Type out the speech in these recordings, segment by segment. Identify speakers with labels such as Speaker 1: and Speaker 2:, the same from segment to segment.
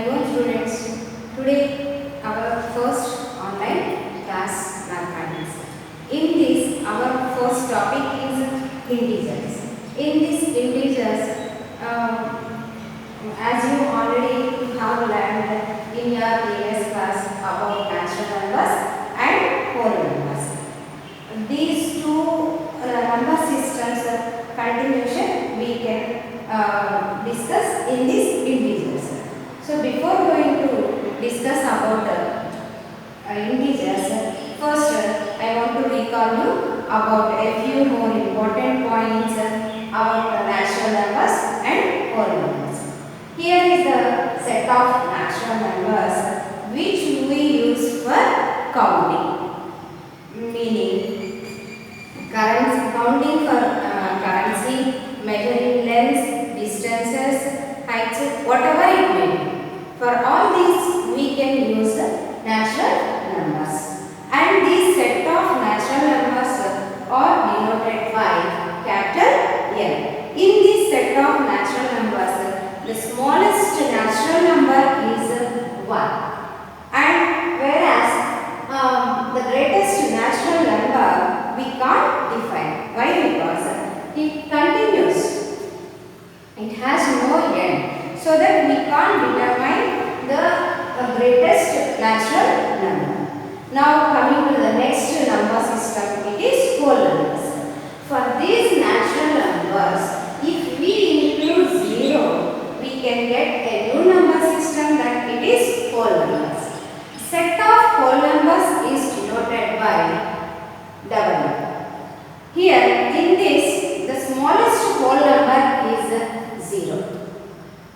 Speaker 1: everyone students. Today our first online class mathematics. In this our first topic is integers. In this integers, as you already have learned in your previous class about natural numbers and whole numbers. These two number systems continuation we can discuss in this integers. So before going to discuss about integers, first I want to recall you about a few more important points about natural numbers and whole numbers. Here is the set of natural numbers which we use for counting, meaning counting for currency, measuring lengths, distances, heights, whatever it may be. For all these we can use natural numbers, and these set of natural numbers are denoted by capital N. In this set of natural numbers, the smallest natural number is 1, and whereas the greatest natural number we can't define. Why? Because it continues. It has no end, so that we can't determine the greatest natural number. Now coming to the next number system, it is whole numbers. For these natural numbers, if we include 0, we can get a new number system that it is whole numbers. Set of whole numbers is denoted by W. Here in this, the smallest whole number is 0.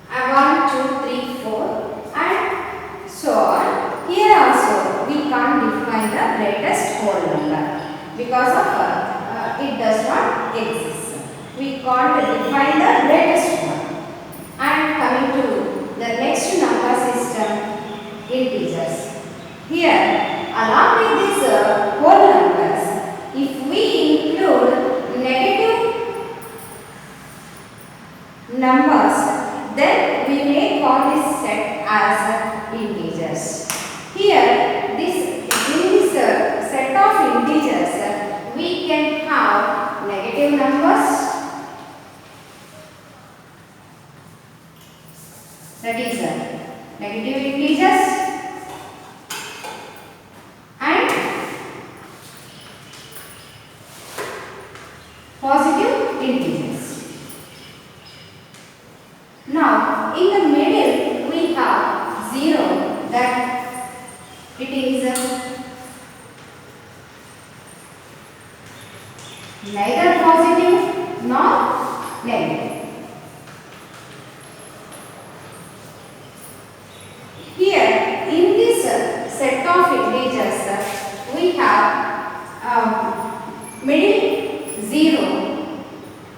Speaker 1: 1, 2, 3, 4 and so on. Here also we can't define the greatest whole number because of it does not exist. We can't define the greatest one. And coming to the next number system, integers. Here along with these whole numbers, if we include negative numbers, then we may call this set as integers. Here, in this set of integers, we can have negative numbers, that is negative integers, and positive integers. Now, in the middle we have 0, that it is neither positive nor negative. Here, in this set of integers, we have middle 0.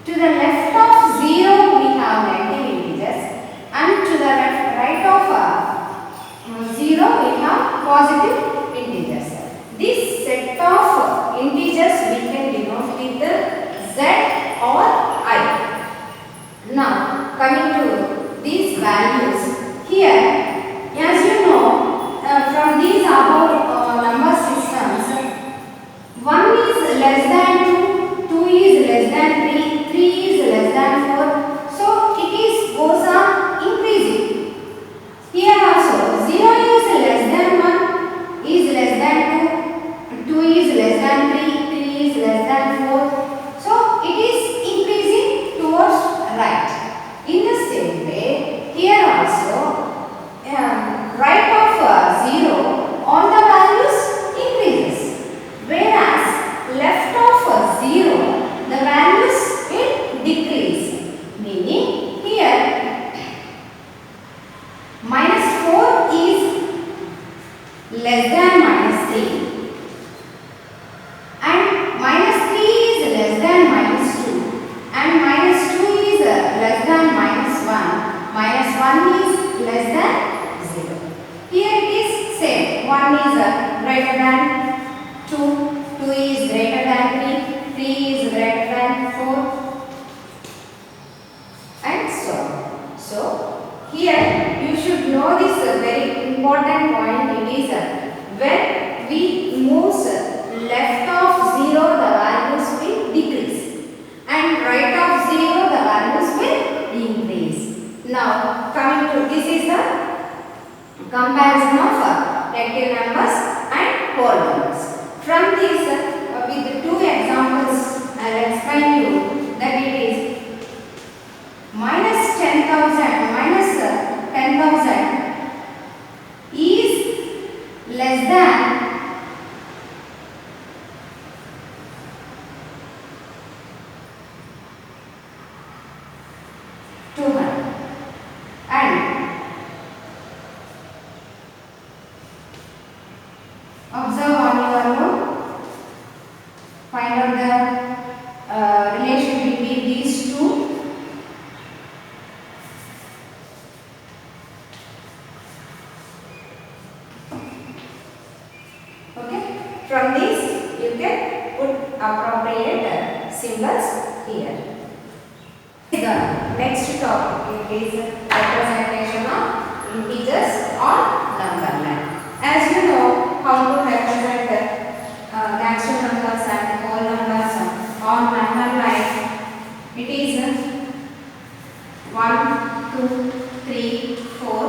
Speaker 1: To the left of 0 we have negative integers, and to the right of 0 we have positive integers. This set of integers we can denote with Z or I. Now coming to these values, here as you know from these above number systems, 1 is less than 2, 2 is less than 3, 3 is less than 4. So it goes on increasing. Here also 0 is less than 1, is less than 2, 2 is less than 3, 3 is less than 4. So it is increasing towards right. In the same way, here also right of 0 on the values increases, whereas left of 0 the values will decrease, meaning here -4 is less than -3 and -3 is less than -2 and -2 is less than -1, -1 is less than 0. Here it is same, 1 is greater than 2, 2 is greater than 3, 3 is greater than 4 and so on. So here you should know this very important point. It is when we move left of 0, the values will decrease, and right of 0, the values will increase. Now coming to this is the comparison of negative numbers and whole numbers. From this, with two examples, I will explain you that it is minus 10,000 minus 10,000 is less than 200, and observe on your own, find out the relation between these two. Okay, from this you can put appropriate symbols here. The next topic is representation of integers on number line. As you know how to represent natural numbers and whole numbers on number line, it is 1, 2, 3, 4,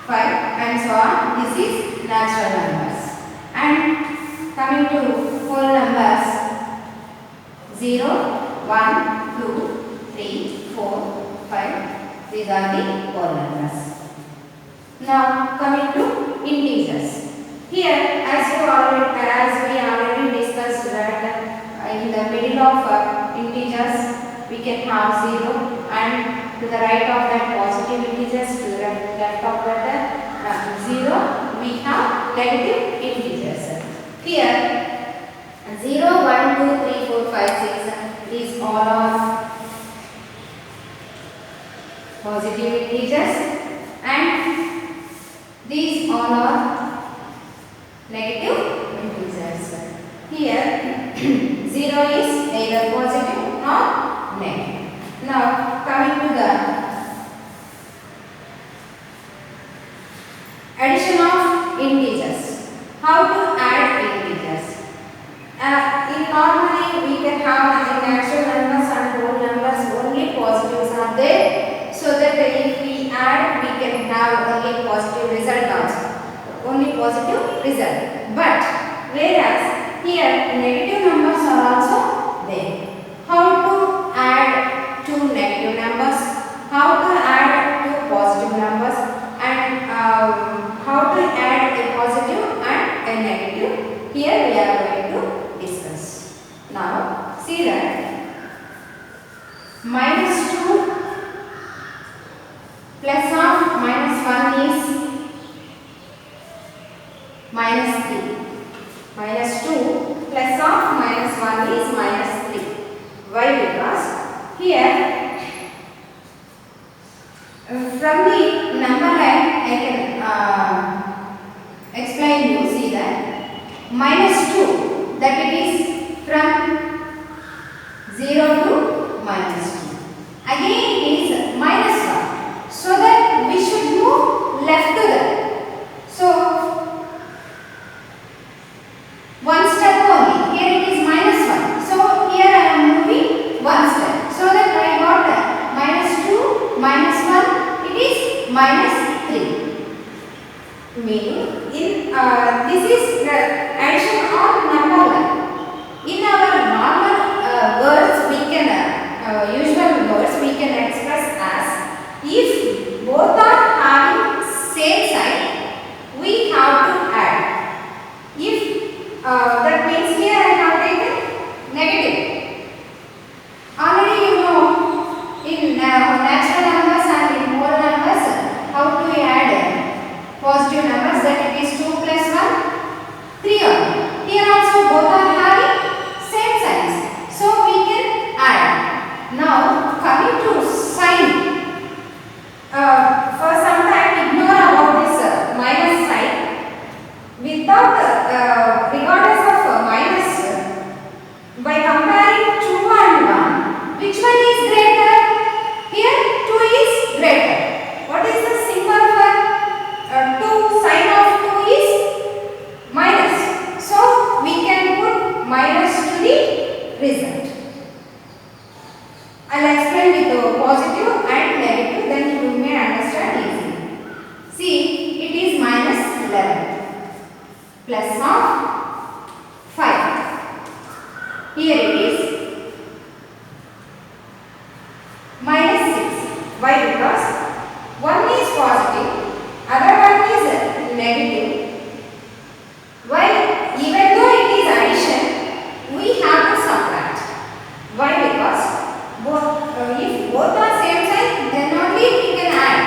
Speaker 1: 5 and so on. This is natural numbers. And coming to whole numbers, 0, 1, 2, 3, 4, 5. These are the whole numbers. Now coming to integers. Here, as we already discussed that in the middle of integers we can have 0, and to the right of that positive integers, to the left of that 0 we have negative integers. Here 0, 1, 2, 3, 4, 5, 6 is all of positive integers, and these all are negative integers. Here 0 is either positive or negative. Now coming to the addition of integers. How to add integers? Normally we can have in natural numbers and whole numbers only positives are there, so that if we add we can have only positive result also. Only positive result. But whereas here negative numbers are also there. How to add two negative numbers? How to add two positive numbers? And how to add a positive and a negative? Here we are going to discuss. Now see that minus 2 plus of minus 1 is minus 3. Minus 2 plus of minus 1 is minus 3. Why? Because here from the number line I can explain you. See that minus 2, that it is from 0 to minus 2. Again it is minus 1. So that we should move left to that. So one step only. Here it is minus 1. So here I am moving one step. So that I got minus 2, minus 1, it is minus 3. Meaning in this is the addition of number line. In our normal words we can usual words we can express as, if both are having same sign we have to add. If that means here I have taken negative. Already you know in natural numbers and in whole numbers how to add positive numbers, that it is 2 plus 1, 3 only. Here also both are having same signs, so we can add. Now coming to sign, for some time ignore about this minus sign. Without regardless of minus, by comparing 2 and 1, which one is greater? Here 2 is greater. both are same sign, then only we can add.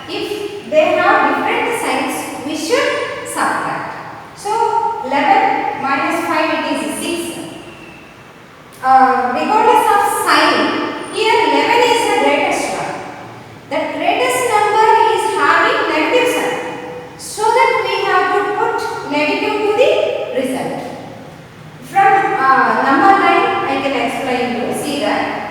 Speaker 1: If they have different signs, we should subtract. So 11 minus 5, it is 6. Regardless of sign, here 11 is the greatest one. The greatest number is having negative sign. So that we have to put negative to the result. From number line, I can explain you. See that.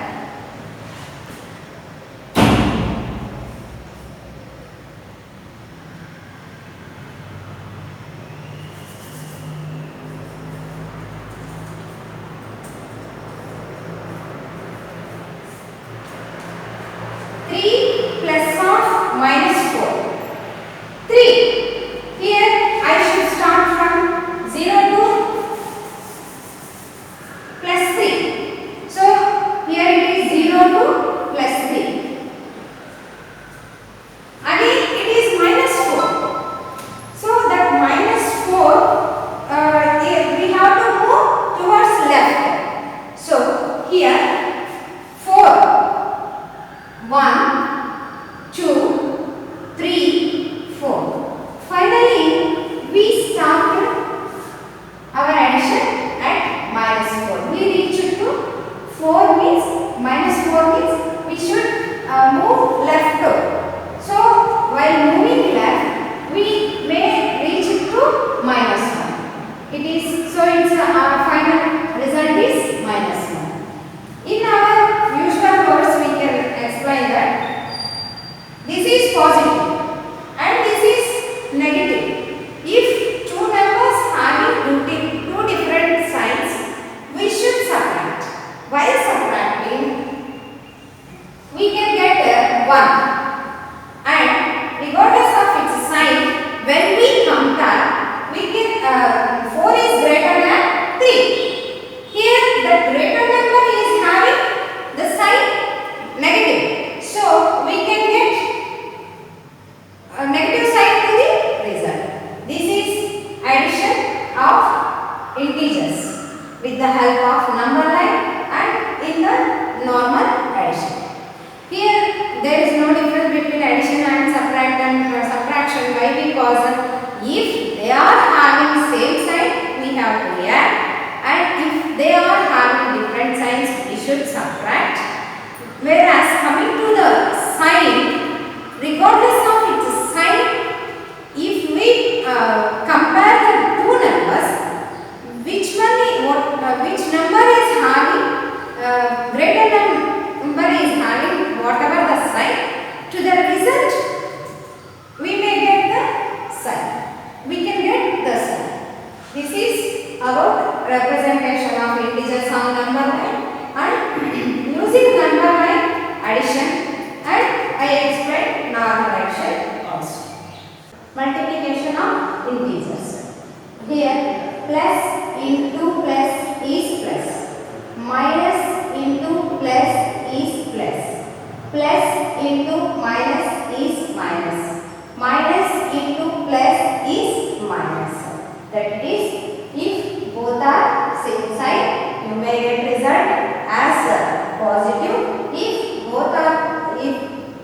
Speaker 1: With the help of number line and in the normal addition. Here there is no difference between addition and subtraction. Why? Because if they are having same sign, we have to add, and if they are having different signs, we should subtract. Whereas coming to the sign, regardless of its sign, if we compare the two numbers, which number is having greater number is having whatever the sign, to the result we may get the sign. We can get the sign. This is about representation of integers on number line, and using number line addition, and I explained normal addition also. Multiplication of integers. Here plus into plus is plus, minus into plus is plus, plus into minus is minus, minus into plus is minus. That is, if both are same sign, you may get result as positive. If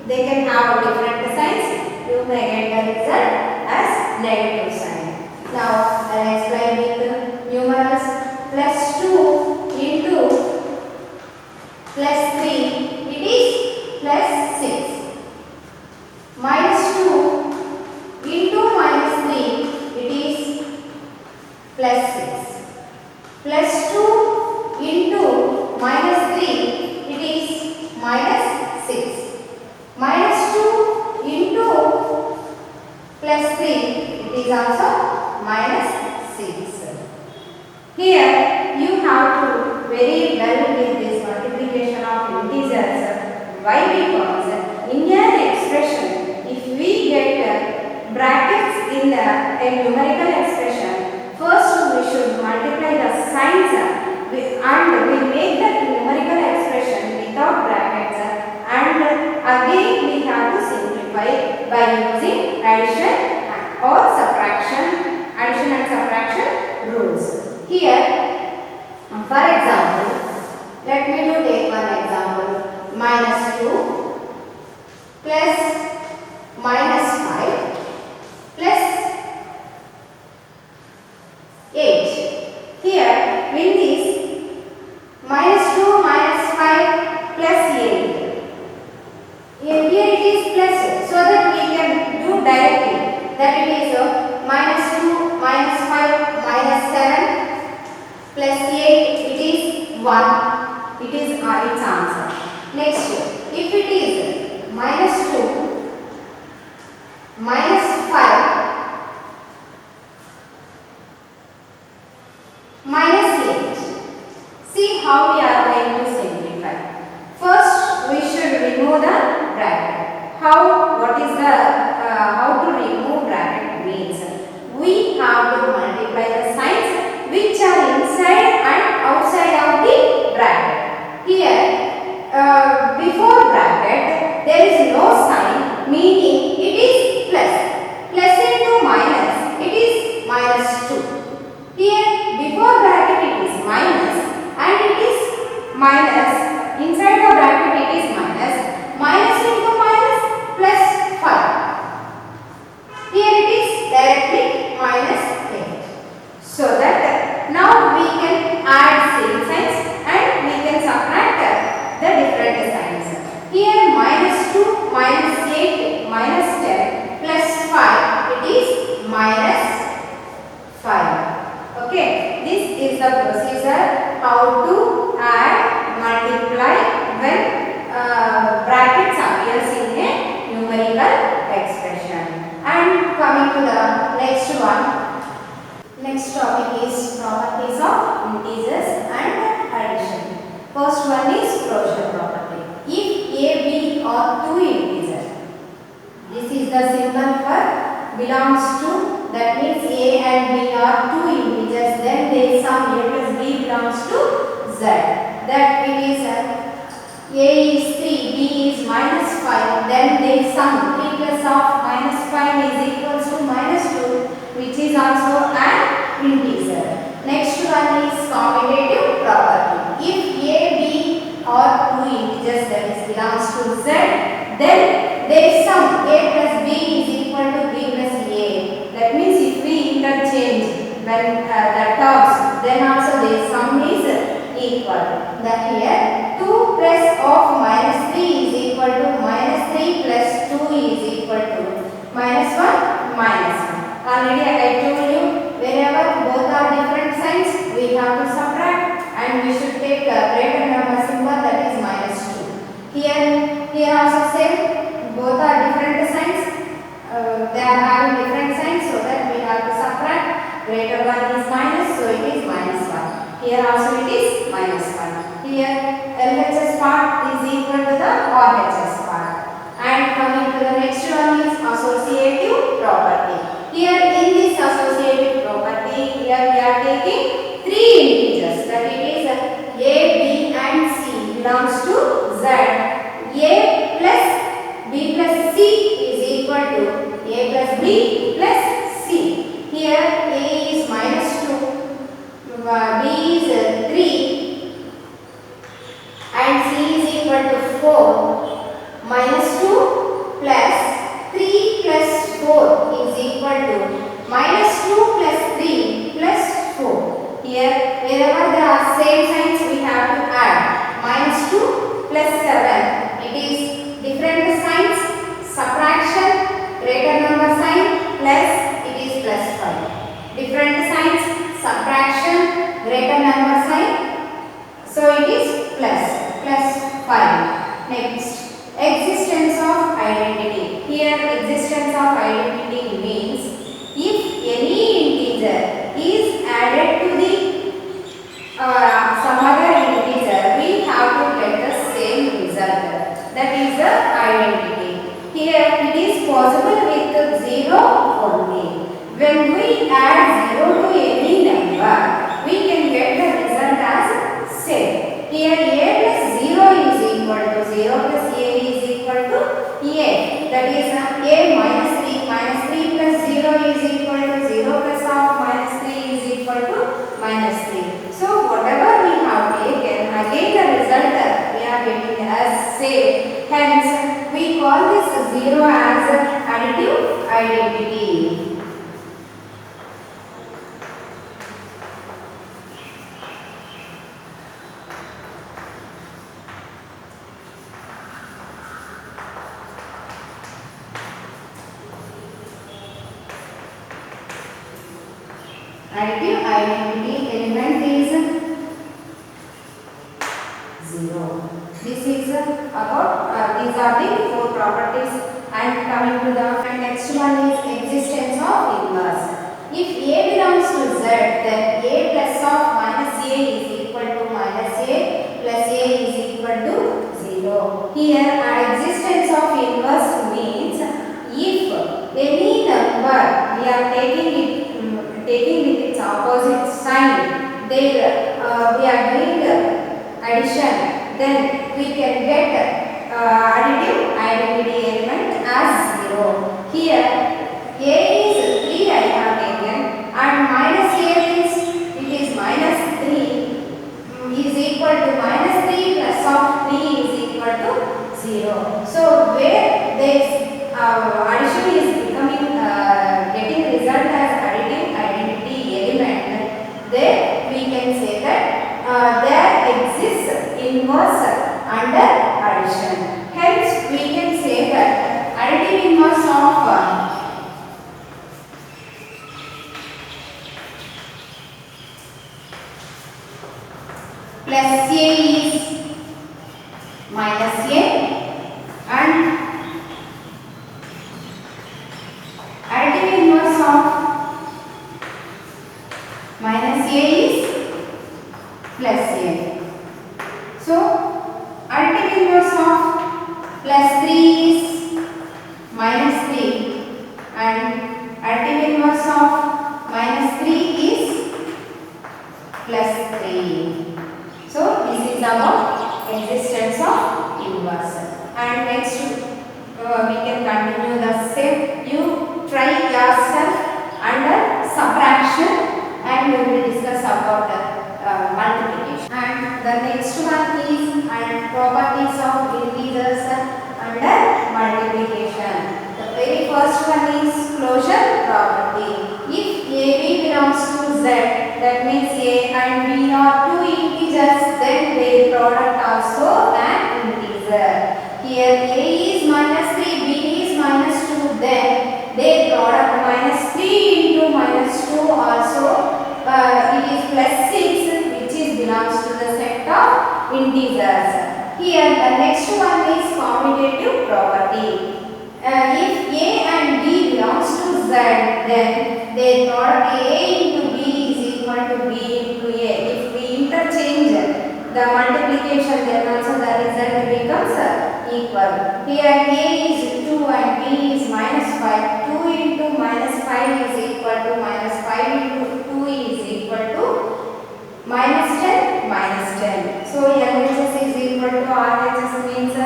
Speaker 1: they can have different signs, you may get the result as negative sign. Now I will explain with the numerals. Plus 2 into plus 3, it is plus 6. Minus 2 into minus 3, it is plus 6. Plus 2 into minus 3, it is minus 6. Minus 2 into plus 3, it is also minus 6. Here you have to very well with this multiplication of integers. Why? Because in an expression, if we get brackets in a numerical expression, first we should multiply the signs and we make that numerical expression without brackets, and again we have to simplify by using addition or subtraction, addition and subtraction rules. Here, for example, let me take one example. minus 2 plus minus 5 plus 8. Here in this minus 2 minus 5 plus 8. Here it is plus, so that we can do directly. That it is minus 2 minus 5 minus 7 plus 8. It is 1. It is its answer. Next, if it is minus 2 minus 5 minus 8. See how we are going to simplify. First, we should remove the bracket. How to remove bracket means we have to multiply the signs which are inside and outside of the bracket. Here, before bracket, there is no sign, meaning it is plus. Plus into minus, it is minus 2. Here, before bracket, it is minus, and it is minus. Inside the bracket, it is minus. Minus into minus, plus 5. Here it is directly minus 8. So that now we can add same signs and we can subtract the different signs. Here minus 2 minus 8 minus 10 plus 5, it is minus 5. Okay, this is the procedure how to add, multiply when brackets appears in a numerical expression. And coming to the next one. Next topic is properties of integers and addition. First one is closure property. If a, b are two integers, this is the symbol for belongs to, that means a and b are two integers, then they sum a plus b belongs to z. That it is a is 3, b is minus 5, then they sum 3 plus of minus 5 is equals to minus 2, which is also an integer. Next one is commutative property. If a, b are two integers, that is belongs to z, then they sum a plus b is equal to b plus a. That means if we interchange when the terms, then also the sum is equal. That here 2 plus of minus 3 is equal to minus 3 plus 2 is equal to minus 1 minus 1. Already I told you, wherever both are different signs, we have to subtract and we should take a greater number symbol, that is minus 2. Here also same, both are different signs, they are having different signs, so that we have to subtract. Greater one is minus, so it is minus 1. Here also it is minus 1. Here LHS part is equal to the RHS part. And coming to the next one is associative property. Here in this associative property, here we are taking three integers, that it is a, b and c belongs to z. A plus b plus c is equal to a plus b plus c. Here a is minus 2, b is 3 and c is equal to 4. Minus 2 plus 3 plus 4 is equal to minus 2 plus 3 plus 4. Here wherever there are same signs, we have to add. Minus 2 plus 7, it is different signs, subtraction, greater number sign, plus it is plus 5. Different signs, subtraction, greater number sign, so it is plus 5. Next, existence of identity. Here existence of identity means if any integer is added to the some other integer, we have to get the same result. That is the identity. Here it is possible with 0 only. When we add 0 to any number, we can get the result as same. Here a plus 0 is equal to 0 plus a is equal to a. That is a minus 3 plus 0 is equal to 0 plus of minus 3 is equal to minus 3. So whatever we have taken, again the result we are getting as same. Hence, we call this 0 as additive identity. Additive identity element is 0. This is about these are the four properties, and coming to the next one is existence of inverse. If A belongs to Z, then A plus of minus A is equal to minus A plus A is equal to 0. Here existence of inverse means if any number we are taking with its opposite sign, there we are doing addition, then we can get additive identity element as 0. Here A is 3 I have taken, and minus A means it is minus 3 is equal to minus 3 plus of 3 is equal to 0. So where this addition is becoming getting result as additive identity element, then we can say that there exists inverse under addition. Hence we can say that additive inverse of plus A is minus A, and additive inverse of minus A is plus A. So additive inverse of plus 3 is minus 3, and additive inverse of minus 3 is plus 3. So this is about existence of inverse. And next we can continue the same. You try yourself under subtraction, and we will discuss about multiplication. And the next one is properties of integers under multiplication. The very first one is closure property. If AB belongs to Z, that means A and B are two integers, then their product also an integer. Here A is minus 3, B is minus 2, then their product minus 3 into minus 2 also it is plus 6, which is belongs to the set of integers. Here the next one is commutative property. If A and B belongs to Z, then their product A into B is equal to B into A. If we interchange the multiplication, then also the result becomes equal. Here A is 2 and B is minus 5. 2 into minus 5 is equal to minus 5 into 2 is equal to minus 10 minus 10. So LHS is equal to RHS means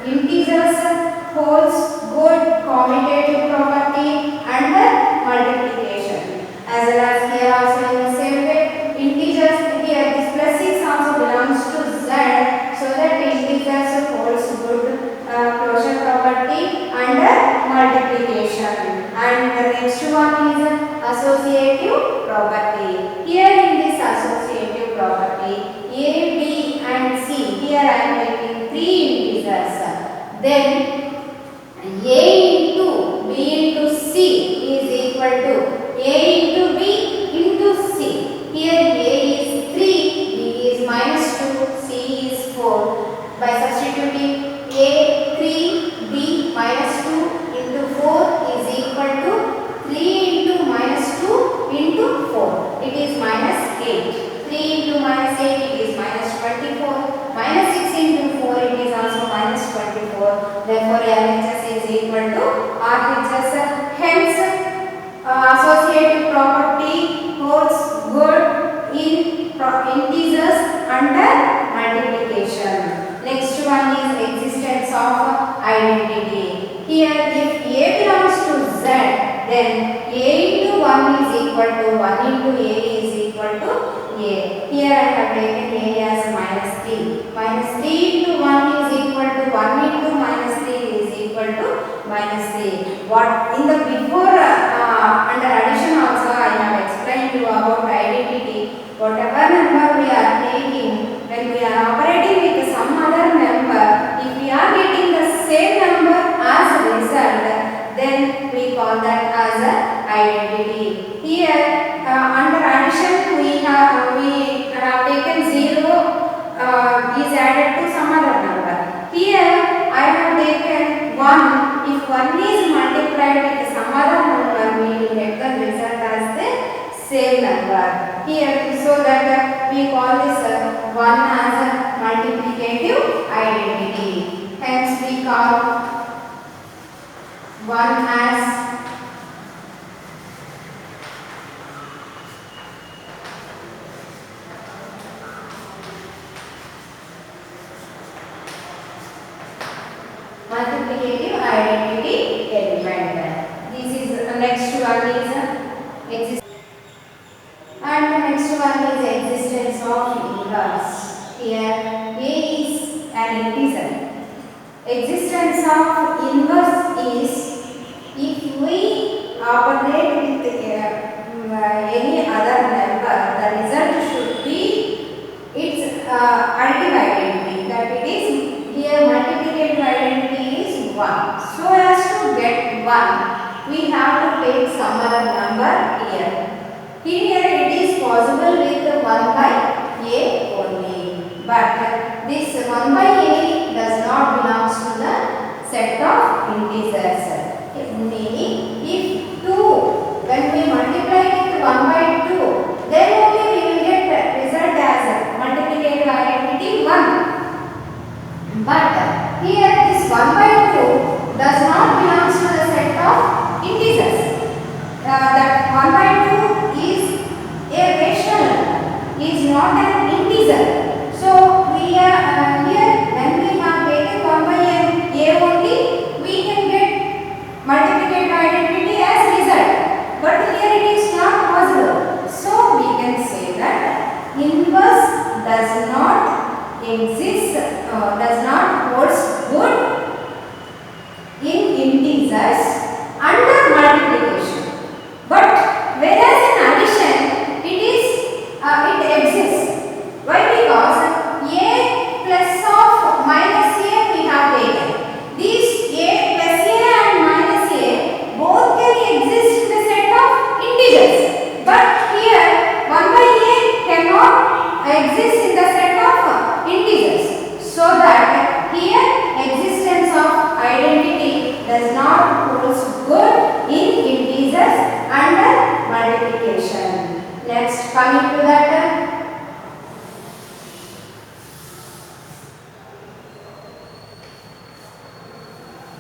Speaker 1: integers holds good commutative property under multiplication. As well as here also in the same way, integers here this plus 6 also belongs to Z, so that integers holds good closure property under multiplication. And the next one is associative property. Here in this associative property, A, B and C, here I am taking 3 integers. Then A into B into C is equal to A into B into C. Here A is 3, B is minus 2, C is 4. By substituting A 3, B minus 2 into 4 is equal to 3 into minus 2 into 4. It is minus 8. 3 into minus 8 it is minus 24. Minus 6 into 4 it is also minus 24. Therefore LHS is equal to RHS. Hence associative property holds good in integers under multiplication. Next one is existence of identity. Here if A belongs to Z, then A into 1 is equal to 1 into A is equal to A. Here I have taken A as minus 3. Minus 3 into 1 is equal 1, if 1 is multiplied with some other number, we will get the result as the same number. Here, so that we call this 1 as a multiplicative identity. Hence, we call 1 as multiplicative identity element. This is next one is exist, and the next one is existence of inverse. Here A is an integer. Existence of inverse is if we operate with any other number, the result should be its additive identity. That it is here multiplicative identity is 1. So as to get 1, we have to take some other number here. Here it is possible with 1 by A only. But this 1 by A does not belong to the set of integers. Meaning if 2, when we multiply with 1 by 2, then only we will get the result as multiplicative identity 1. But here this 1 by 2 does not belong to the set of integers. That 1 by 2 is a rational number, is not an integer. So we are here when we have taken 1 by A only, we can get multiplicative identity as result. But here it is not possible. So we can say that inverse does not exist, does not hold good in integers under multiplication. But whereas in addition it exists. Why? Because A plus of minus A we have taken. These A plus A and minus A both can exist in the set of integers. But here 1 by A cannot exist in the set of integers. So that here existence of identity does not hold good in integers under multiplication. Next, coming to that.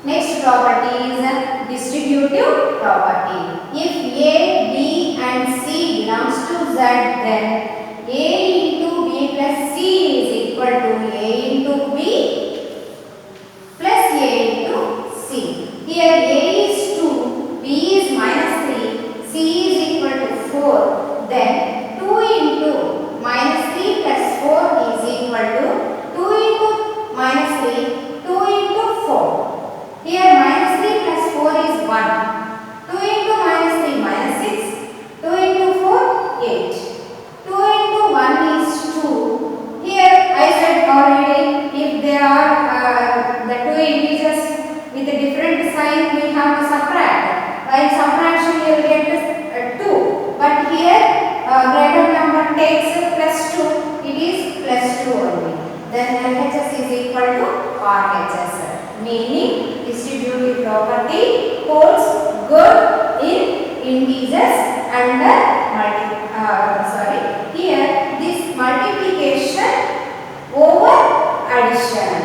Speaker 1: Next property is distributive property. If A, B and C belongs to Z, then A into B plus C is equal to A into B plus A into C. Here A is 2, B is minus 3, C is equal to 4. Then 2 into minus 3 plus 4 is equal to 2 into minus 3, 2 into 4. Here minus 3 plus 4 is 1. 2 into minus 3 minus 6. 2 into 4 8. 2 into 1 is 2. Here I said already if there are the two integers with a different sign we have to subtract. While subtraction you will get 2. But here greater number takes plus 2. It is plus 2 only. Then LHS is equal to RHS. Meaning distributive property holds good in integers under here this multiplication over addition.